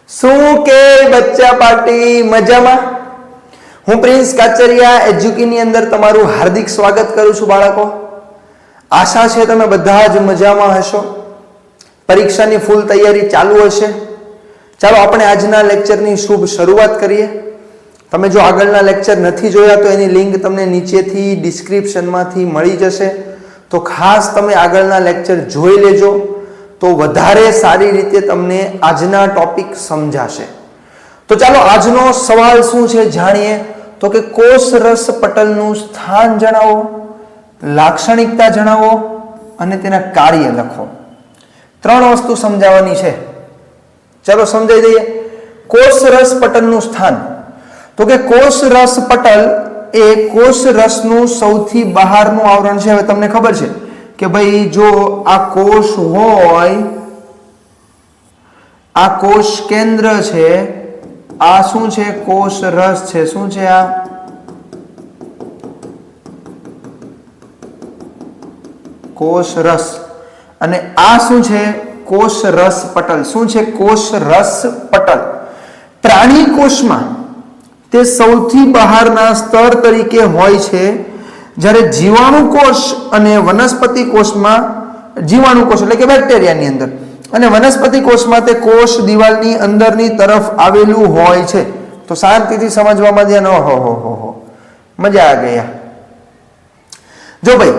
શું કે બચ્ચા પાર્ટી મજામાં? હું પ્રિન્સ કાચરિયા એજ્યુકેની અંદર તમારું હાર્દિક સ્વાગત કરું છું બાળકો. આશા છે તમે બધા જ મજામાં હશો. પરીક્ષાની ફૂલ તૈયારી ચાલુ હશે. ચાલો આપણે આજના લેક્ચરની શુભ શરૂઆત કરીએ. તમે જો આગળના લેક્ચર નથી જોયા તો એની લિંક તમને નીચેથી ડિસ્ક્રિપ્શનમાંથી મળી જશે. તો ખાસ તમે આગળના લેક્ચર જોઈ લેજો તો વધારે સારી રીતે તમને આજના ટોપિક સમજાશે. તો ચાલો આજનો સવાલ શું છે જાણીએ. તો કે કોષ રસ પટલનું સ્થાન જણાવો, લાક્ષણિકતા જણાવો અને તેના કાર્ય લખો. 3 વસ્તુ સમજાવવાની છે. ચાલો સમજાઈ દઈએ. કોષ રસ પટલનું સ્થાન. તો કે કોષ રસ પટલ એ કોષ રસનું સૌથી બહારનું આવરણ છે. હવે તમને ખબર છે કે ભાઈ જો આ કોષ હોય, આ કોષ કેન્દ્ર છે, આ શું છે? કોષ રસ છે. શું છે આ? કોષ રસ. અને આ શું છે? કોષ રસ પટલ. શું છે? કોષ રસ પટલ. પ્રાણી કોષમાં તે સૌથી બહારના સ્તર તરીકે હોય છે, જ્યારે જીવાણુ કોષ અને વનસ્પતિ કોષમાં, જીવાણુ કોષ એટલે કે બેક્ટેરિયાની અંદર, અને વનસ્પતિ કોષમાં તે કોષ દિવાલની અંદરની તરફ આવેલું હોય છે. તો શાંતિથી સમજવામાં ધ્યાન. ઓહો મજા આ ગયા. જો ભાઈ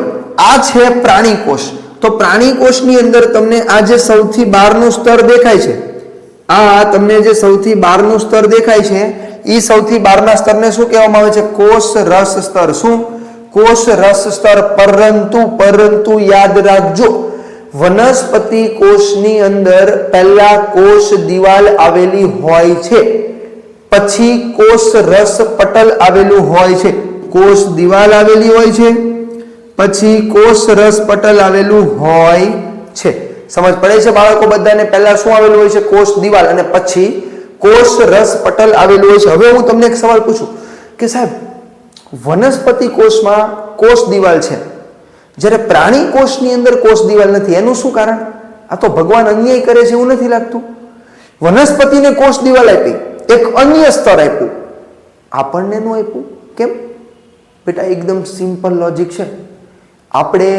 આ છે પ્રાણી કોષ. તો પ્રાણી કોષની અંદર તમને આ જે સૌથી બહારનું સ્તર દેખાય છે, આ તમને જે સૌથી બહારનું સ્તર દેખાય છે, એ સૌથી બહારના સ્તરને શું કહેવામાં આવે છે? કોષ રસ સ્તર. શું? કોષ રસ સ્તર. પરંતુ યાદ રાખજો, વનસ્પતિ કોષની અંદર પહેલા કોષ દિવાલ આવેલી હોય છે, પછી કોષ રસ પટલ આવેલું હોય છે. કોષ દિવાલ આવેલી હોય છે, પછી કોષ રસ પટલ આવેલું હોય છે. સમજ પડે છે બાળકો બધાને? પહેલા શું આવેલું હોય છે? કોષ દિવાલ, અને પછી કોષ રસ પટલ આવેલું હોય છે. હવે હું તમને એક સવાલ પૂછું કે સાહેબ, વનસ્પતિ કોષમાં કોષ દિવાલ છે, જ્યારે પ્રાણી કોષની અંદર કોષ દિવાલ નથી, એનું શું કારણ? આ તો ભગવાન અન્યાય કરે છે એવું નથી લાગતું? વનસ્પતિને કોષ દિવાલ આપી, એક અન્ય સ્તર આપ્યું, આપણને ન આપ્યું કેમ? બેટા એકદમ સિમ્પલ લોજિક છે. આપણે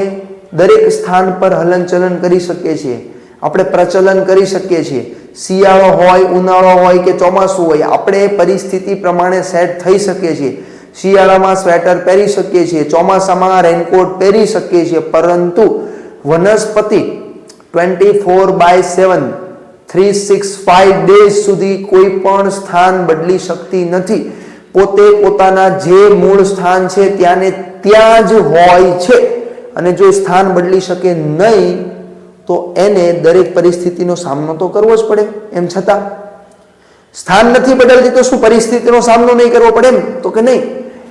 દરેક સ્થાન પર હલનચલન કરી શકીએ છીએ, આપણે પ્રચલન કરી શકીએ છીએ. શિયાળો હોય, ઉનાળો હોય કે ચોમાસું હોય, આપણે પરિસ્થિતિ પ્રમાણે સેટ થઈ શકીએ છીએ. શિયાળામાં સ્વેટર પહેરી શકીએ છીએ, ચોમાસામાં રેનકોટ પહેરી શકીએ છીએ, પરંતુ વનસ્પતિ 24/7 365 ડેઝ સુધી કોઈ પણ સ્થાન બદલી શકતી નથી. પોતે પોતાના જે મૂળ સ્થાન છે ત્યાં ને ત્યાં જ હોય છે, અને જો સ્થાન બદલી શકે નહીં તો એને દરેક પરિસ્થિતિનો સામનો તો કરવો જ પડે. એમ છતાં સ્થાન નથી બદલતી તો શું પરિસ્થિતિનો સામનો નહીં કરવો પડે? એમ તો કે નહીં,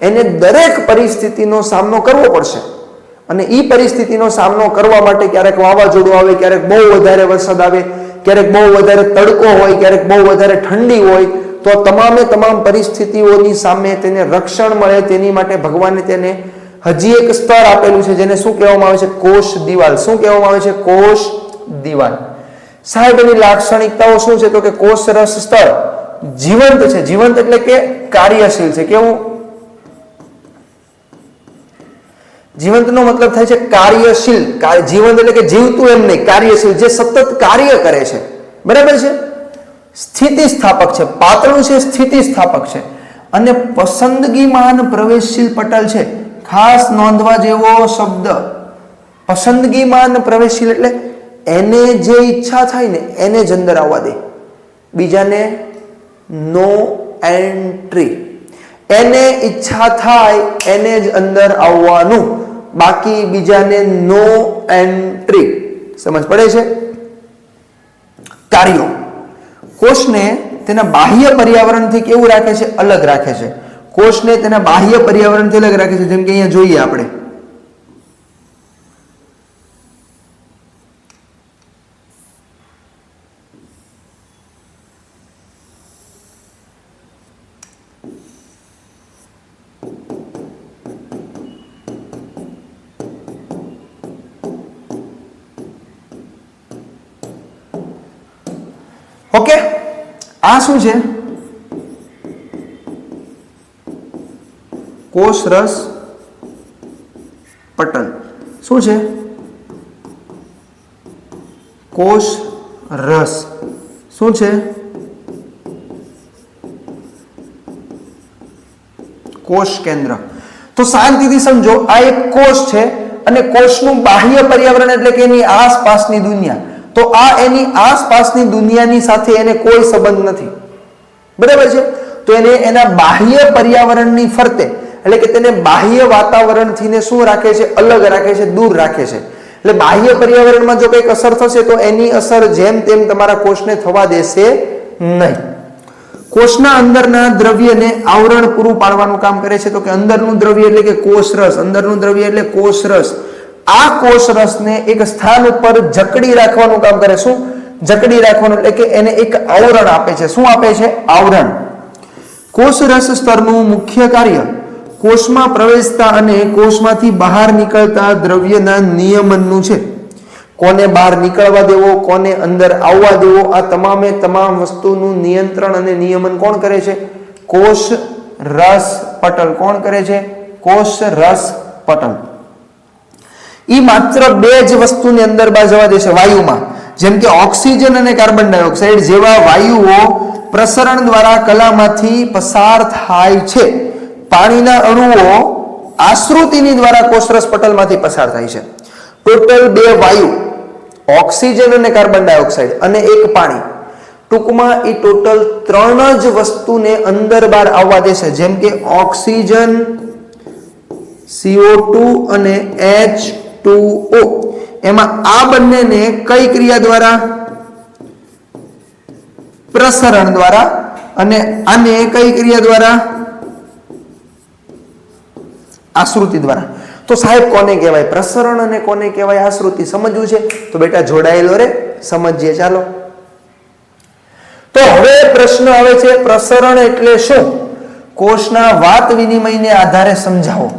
એને દરેક પરિસ્થિતિનો સામનો કરવો પડશે. અને એ પરિસ્થિતિનો સામનો કરવા માટે ક્યારેક વાવાઝોડું આવે, ક્યારેક બહુ વધારે વરસાદ આવે, ક્યારેક બહુ વધારે તડકો હોય, ક્યારેક બહુ વધારે ઠંડી હોય, તો તમામે તમામ પરિસ્થિતિઓની સામે તેને રક્ષણ મળે તેની માટે ભગવાને તેને હજી એક સ્તર આપેલું છે, જેને શું કહેવામાં આવે છે? કોષ દિવાલ. શું કહેવામાં આવે છે? કોષ દિવાલ. સાહેબ એની લાક્ષણિકતાઓ શું છે? તો કે કોષ રસ સ્તર જીવંત છે. જીવંત એટલે કે કાર્યશીલ છે. કેવું? જીવંતનો મતલબ થાય છે કાર્યશીલ. જીવંત એટલે કે જીવતું એમ નહીં, કાર્યશીલ, જે સતત કાર્ય કરે છે. બરાબર છે? સ્થિતિસ્થાપક છે. પાતળું છે, સ્થિતિસ્થાપક છે. અને પસંદગીમાન પ્રવેશશીલ પટલ છે. ખાસ નોંધવા જેવો શબ્દ પસંદગીમાન પ્રવેશશીલ એટલે એને જે ઈચ્છા થાય ને એને જ અંદર આવવા દે, બીજાને નો એન્ટ્રી. એને ઈચ્છા થાય એને જ અંદર આવવાનું, બાકી બીજાને નો એન્ટ્રી. સમજ પડે છે? કાર્યો. કોષને તેના બાહ્ય પર્યાવરણથી કેવું રાખે છે? અલગ રાખે છે. કોષને તેના બાહ્ય પર્યાવરણથી અલગ રાખે છે. જેમ કે અહીંયા જોઈએ આપણે, ઓકે. આ શું છે? કોષ રસ પટલ. શું છે? કોષ રસ. શું છે? કોષ કેન્દ્ર. તો શાંતિથી સમજો, આ એક કોષ છે અને કોષનું બાહ્ય પર્યાવરણ એટલે કે એની આસપાસની દુનિયા. તો આ એની આસપાસની દુનિયાની સાથે એને કોઈ સંબંધ નથી, બરાબર છે. તો એને એના બાહ્ય પર્યાવરણની ફરતે એટલે કે તેને બાહ્ય વાતાવરણથી ને શું રાખે છે? અલગ રાખે છે, દૂર રાખે છે. એટલે બાહ્ય પર્યાવરણમાં જો કંઈક અસર થશે તો એની અસર જેમ તેમ તમારા કોષને થવા દેશે નહીં. કોષના અંદરના દ્રવ્યને આવરણ પૂરું પાડવાનું કામ કરે છે. તો કે અંદરનું દ્રવ્ય એટલે કે કોષ રસ, અંદરનું દ્રવ્ય એટલે કોષ રસ. આ કોષ રસને એક સ્થાન ઉપર જકડી રાખવાનું કામ કરે. શું? જકડી રાખવાનું એટલે કે એને એક આવરણ આપે છે. શું આપે છે? આવરણ. કોષ રસ સ્તરનું મુખ્ય કાર્ય કોષમાં પ્રવેશતા અને કોષમાંથી બહાર નીકળતા દ્રવ્યના નિયમનનું છે. કોને બહાર નીકળવા દેવો, કોને અંદર આવવા દેવો, આ તમામે તમામ વસ્તુનું નિયંત્રણ અને નિયમન કોણ કરે છે? કોષ રસ પટલ. કોણ કરે છે? કોષ રસ પટલ. ઈ માત્ર બે જ વસ્તુની અંદર જવા દેશે વાયુમાં, જેમ કે ઓક્સિજન અને કાર્બન ડાયોક્સાઇડ જેવા વાયુઓ પ્રસરણ દ્વારા કલામાંથી પસાર થાય છે. પાણીના અણુઓ આશ્રુતિની દ્વારા કોષરસ પટલમાંથી પસાર થાય છે. ટોટલ બે વાયુ, ઓક્સિજન અને કાર્બન ડાયોક્સાઇડ અને એક પાણી, ટૂંકમાં એ ટોટલ ત્રણ જ વસ્તુને અંદર બહાર આવવા દેશે. જેમ કે ઓક્સિજન, CO2 અને H2O. એમાં આ બંનેને કઈ ક્રિયા દ્વારા? પ્રસરણ દ્વારા. અને આને કઈ ક્રિયા દ્વારા? આશ્રુતિ દ્વારા. તો સાહેબ કોને કહેવાય પ્રસરણ અને કોને કહેવાય આશ્રુતિ? સમજવું છે તો બેટા જોડાયેલો રે, સમજીએ. ચાલો, તો હવે પ્રશ્ન આવે છે પ્રસરણ એટલે શું? કોષના વાત વિનિમયને આધારે સમજાવો.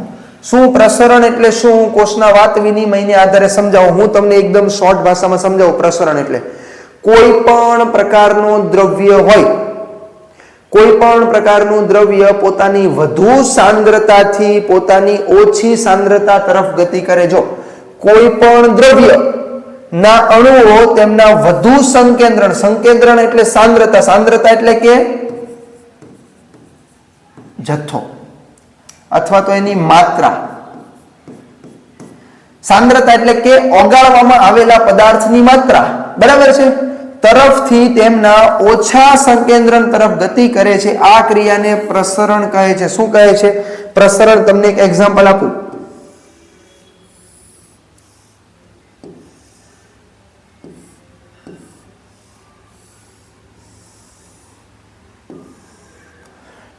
શું પ્રસરણ એટલે શું? કોષના વાત વિનિમયને આધારે સમજાવો. હું તમને એકદમ શોર્ટ ભાષામાં સમજાવું. પ્રસરણ એટલે કોઈ પણ પ્રકારનું દ્રવ્ય હોય, કોઈ પણ પ્રકારનું દ્રવ્ય પોતાની વધુ સાંદ્રતાથી પોતાની ઓછી સાંદ્રતા તરફ ગતિ કરે. જો કોઈ પણ દ્રવ્ય ના અણુઓ તેમના વધુ સંકેન્દ્રણ, સંકેન્દ્રણ એટલે સાંદ્રતા, સાંદ્રતા એટલે કે જથ્થો અથવા તો એની માત્રા, સાંદ્રતા એટલે કે ઓગાળવામાં આવેલા પદાર્થની માત્રા, બરાબર છે, તરફથી તેમના ઓછા સંકેન્દ્રણ તરફ ગતિ કરે છે. આ ક્રિયાને પ્રસરણ કહે છે. શું કહે છે? પ્રસરણ. તમને એક એક્ઝામ્પલ આપું.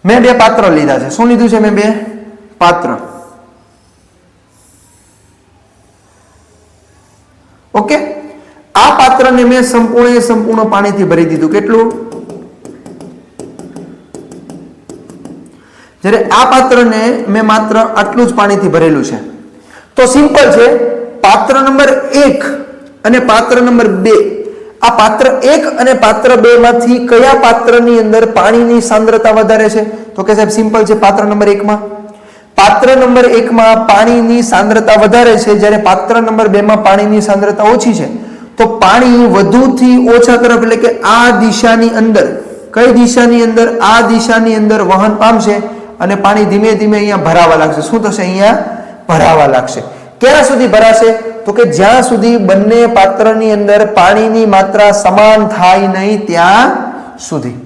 મેં બે પાત્ર લીધા છે. શું લીધું છે? મેં બે પાત્ર. ઓકે, આ પાત્રને મેં સંપૂર્ણ પાણીથી ભરી દીધું. કેટલું? જ્યારે આ પાત્રને મેં માત્ર આટલું જ પાણીથી ભરેલું છે. તો સિમ્પલ છે. પાત્ર નંબર 1 અને પાત્ર નંબર 2, આ પાત્ર 1 અને પાત્ર 2 માંથી કયા પાત્રની અંદર પાણીની સાંદ્રતા વધારે છે? તો કે સાહેબ સિમ્પલ છે. પાત્ર નંબર 1 માં. પાત્ર નંબર 1 માં પાણીની સાંદ્રતા વધારે છે, જ્યારે પાત્ર નંબર 2 માં પાણીની સાંદ્રતા ઓછી છે. તો પાણી વધુથી ઓછા તરફ એટલે કે આ દિશાની અંદર, કઈ દિશાની અંદર? આ દિશાની અંદર વહન પામશે અને પાણી ધીમે ધીમે અહીંયા ભરાવા લાગશે. શું થશે? અહીંયા ભરાવા લાગશે. ક્યાં સુધી ભરાશે? તો કે જ્યાં સુધી બંને પાત્રની અંદર પાણીની માત્રા સમાન થાય નહીં ત્યાં સુધી.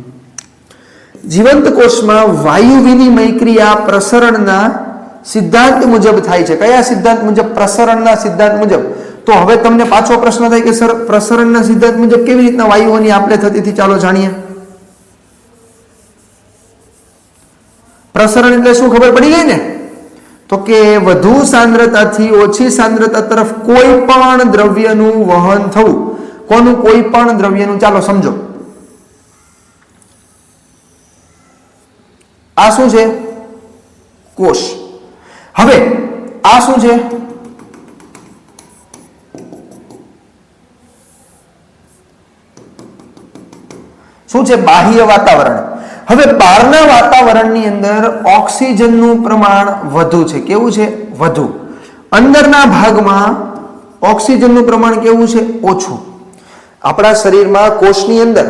જીવંત કોષમાં વાયુ વિનિમય ક્રિયા પ્રસરણના સિદ્ધાંત મુજબ થાય છે. કયા સિદ્ધાંત મુજબ? પ્રસરણના સિદ્ધાંત મુજબ. તો હવે તમને પાછો પ્રશ્ન થાય કે સર પ્રસરણના સિદ્ધાંત મુજબ કેવી રીતના વાયુઓની આપલે થતી હતી? ચાલો જાણીએ. પ્રસરણ એટલે શું? ખબર પડી ગઈ ને? તો કે વધુ સાંદ્રતાથી ઓછી સાંદ્રતા તરફ કોઈ પણ દ્રવ્યનું વહન થવું. કોનું? કોઈ પણ દ્રવ્યનું. ચાલો સમજો. આ શું છે? કોષ. હવે આ શું છે? શું છે? બાહ્ય વાતાવરણ. હવે બહારના વાતાવરણની અંદર ઓક્સિજનનું પ્રમાણ વધુ છે. કેવું છે? વધુ. અંદરના ભાગમાં ઓક્સિજનનું પ્રમાણ કેવું છે? ઓછું. આપણા શરીરમાં કોષની અંદર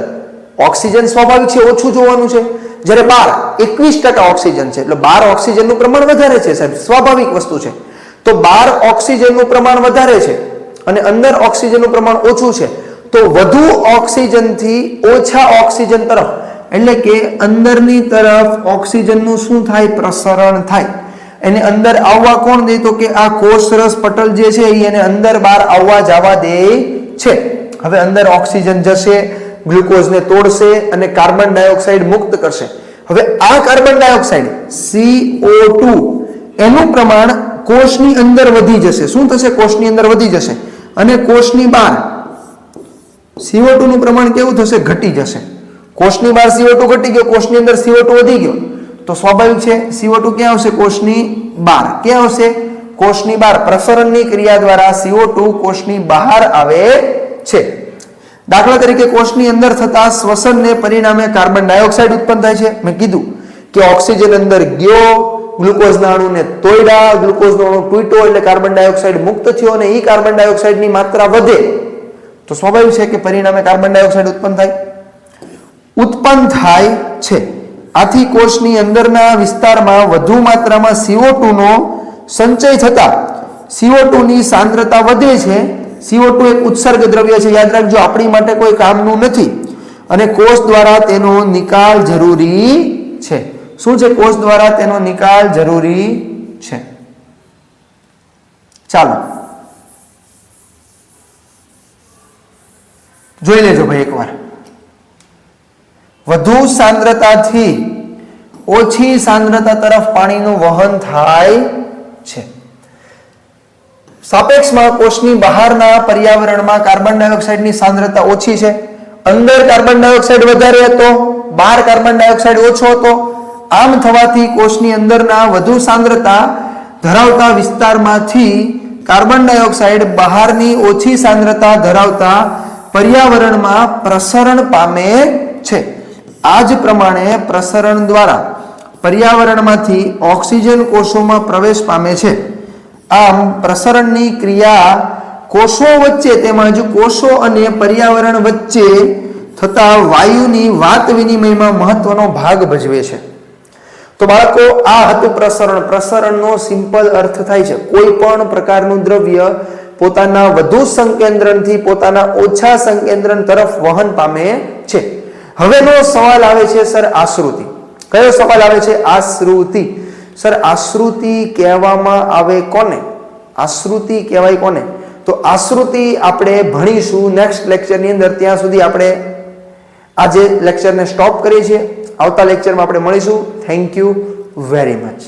ઓક્સિજન સ્વાભાવિક છે ઓછું જોવાનું છે, જ્યારે બહાર 21% ઓક્સિજન છે, એટલે બહાર ઓક્સિજનનું પ્રમાણ વધારે છે સાહેબ, સ્વાભાવિક વસ્તુ છે. તો બહાર ઓક્સિજનનું પ્રમાણ વધારે છે અને અંદર ઓક્સિજનનું પ્રમાણ ઓછું છે, તો વધુ ઓક્સિજનથી ઓછા ઓક્સિજન તરફ, એટલે કે અંદરની તરફ ઓક્સિજનનું શું થાય? પ્રસરણ થાય. એને અંદર આવવા કોણ દે? તો કે આ કોષરસ પટલ જે છે એને અંદર બહાર આવવા જવા દે છે. હવે અંદર ઓક્સિજન જશે, ગ્લુકોઝને તોડશે અને કાર્બન ડાયોક્સાઇડ મુક્ત કરશે. હવે આ કાર્બન ડાયોક્સાઇડ CO2 એનું પ્રમાણ કોષની અંદર વધી જશે. શું થશે? કોષની અંદર વધી જશે અને કોષની બહાર CO2 નું પ્રમાણ કેવું થશે? ઘટી જશે. કોષની બહાર CO2 ઘટી ગયો, કોષની અંદર CO2 વધી ગયો, તો સ્વાભાવિક છે CO2 ક્યાં આવશે? કોષની બહાર. ક્યાં આવશે? કોષની બહાર. પ્રસરણની ક્રિયા દ્વારા CO2 કોષની બહાર આવે છે. દાખલા તરીકે કોષની અંદર થતા શ્વસનને પરિણામે કાર્બન ડાયોક્સાઇડ ઉત્પન્ન થાય છે. મેં કીધું કે ઓક્સિજન અંદર ગયો, ગ્લુકોઝના અણુને તોડ્યા, ગ્લુકોઝનો અણુ તૂટ્યો એટલે કાર્બન ડાયોક્સાઇડ મુક્ત થયો અને એ કાર્બન ડાયોક્સાઇડની માત્રા વધે, તો સ્વાભાવિક છે કે પરિણામે કાર્બન ડાયોક્સાઇડ ઉત્પન્ન થાય છે. આથી કોષની અંદરના વિસ્તારમાં વધુ માત્રામાં CO2 નો સંચય થતા CO2 ની સાંદ્રતા વધે છે. CO2 એક ઉત્સર્ગ દ્રવ્ય છે, યાદ રાખજો, આપણી માટે કોઈ કામનું નથી અને કોષ દ્વારા તેનો નિકાલ જરૂરી છે. શું છે? કોષ દ્વારા તેનો નિકાલ જરૂરી છે. ચાલો જોઈ લેજો ભાઈ એકવાર. વધુ સાંદ્રતાથી ઓછી સાંદ્રતા તરફ પાણીનું વહન થાય છે. સાપેક્ષમાં કોષની બહારના પર્યાવરણમાં કાર્બન ડાયોક્સાઇડની સાંદ્રતા ઓછી છે. અંદર કાર્બન ડાયોક્સાઇડ વધારે હતો, બહાર કાર્બન ડાયોક્સાઇડ ઓછો હતો. આમ થવાથી કોષની અંદરના વધુ સાંદ્રતા ધરાવતા વિસ્તારમાંથી કાર્બન ડાયોક્સાઇડ બહારની ઓછી સાંદ્રતા ધરાવતા પર્યાવરણમાં પ્રસરણ પામે છે. આ જ પ્રમાણે પ્રસરણ દ્વારા પર્યાવરણમાંથી ઓક્સિજન કોષોમાં પ્રવેશ પામે છે. આમ પ્રસરણની ક્રિયા કોષો વચ્ચે તેમજ કોષો અને પર્યાવરણ વચ્ચે થતા વાયુની વાત વિનિમયમાં મહત્વનો ભાગ ભજવે છે. તો બાળકો, આ હતું પ્રસરણ. પ્રસરણનો સિમ્પલ અર્થ થાય છે કોઈ પણ પ્રકારનું દ્રવ્ય પોતાના વધુ સંકેન્દ્રણથી પોતાના ઓછા સંકેન્દ્રણ તરફ વહન પામે છે. હવેનો સવાલ આવે છે સર આશ્રુતિ. કયો સવાલ આવે છે? આશ્રુતિ. સર આશ્રુતિ કહેવામાં આવે કોને? આશ્રુતિ કહેવાય કોને? તો આશ્રુતિ આપણે ભણીશું નેક્સ્ટ લેક્ચરની અંદર. ત્યાં સુધી આપણે આજે લેક્ચરને સ્ટોપ કરીએ છીએ. આવતા લેક્ચરમાં આપણે મળીશું. Thank you very much.